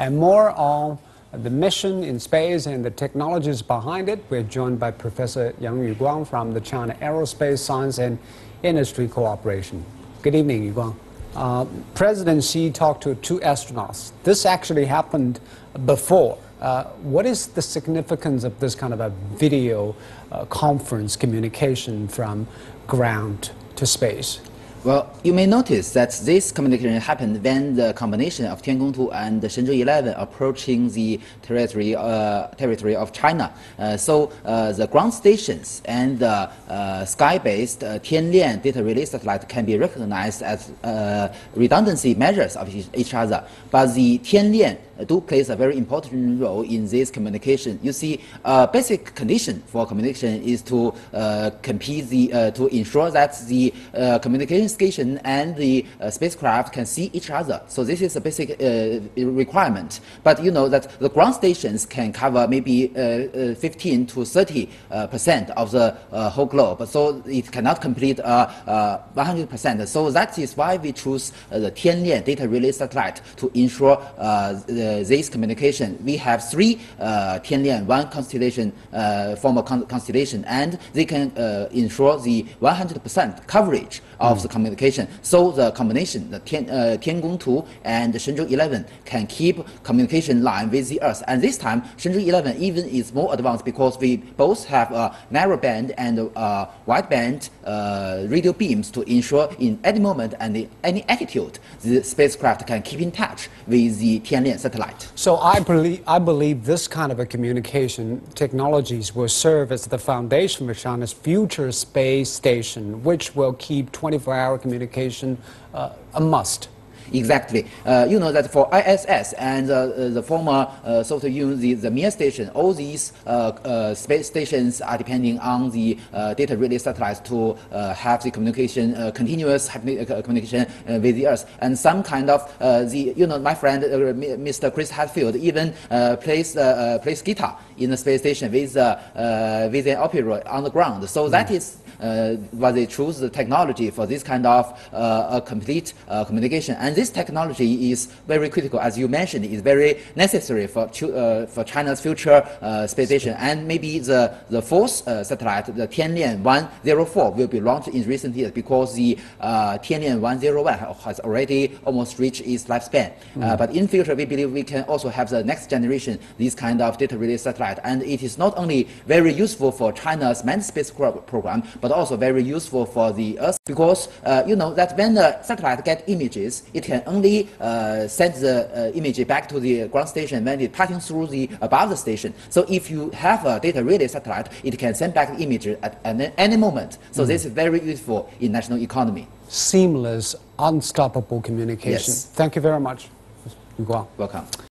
And more on the mission in space and the technologies behind it, we're joined by Professor Yang Yuguang from the China Aerospace Science and Industry Cooperation. Good evening, Yuguang. President Xi talked to 2 astronauts. This actually happened before. What is the significance of this kind of a video conference communication from ground to space? Well, you may notice that this communication happened when the combination of Tiangong 2 and Shenzhou 11 approaching the territory of China. So the ground stations and the sky-based Tianlian data relay satellite can be recognized as redundancy measures of each other. But the Tianlian do plays a very important role in this communication. You see, basic condition for communication is to to ensure that the communication station and the spacecraft can see each other. So this is a basic requirement. But you know that the ground stations can cover maybe 15 to 30% of the whole globe. So it cannot complete 100%. So that is why we choose the Tianlian data relay satellite to ensure this communication. We have 3 Tianlian 1 constellation, former constellation, and they can ensure the 100% coverage of the communication. So the combination, the Tiangong 2 and Shenzhou 11 can keep communication line with the Earth. And this time, Shenzhou 11 even is more advanced because we both have a narrow band and wideband radio beams to ensure in any moment and in any attitude, the spacecraft can keep in touch with the Tianlian satellite. So I believe this kind of a communication technologies will serve as the foundation for China's future space station, which will keep 24-hour communication a must. Exactly. You know that for ISS and the former Soviet Union, the Mir station, all these space stations are depending on the data relay satellites to have the communication, continuous communication with the Earth. And some kind of my friend Mr. Chris Hadfield even plays guitar in the space station with an operator on the ground. So that is why they choose the technology for this kind of complete communication. And this technology is very critical, as you mentioned, is very necessary for China's future space station. And maybe the 4th satellite, the Tianlian 104, will be launched in recent years because the Tianlian 101 has already almost reached its lifespan. But in future, we believe we can also have the next generation, this kind of data relay satellite. And it is not only very useful for China's manned space program, but also very useful for the Earth, because you know that when the satellite gets images, it can only send the image back to the ground station when it's passing through the above the station. So if you have a data relay satellite, it can send back the image at any moment. So this is very useful in national economy. Seamless, unstoppable communication. Yes. Thank you very much, Yuguang. Welcome.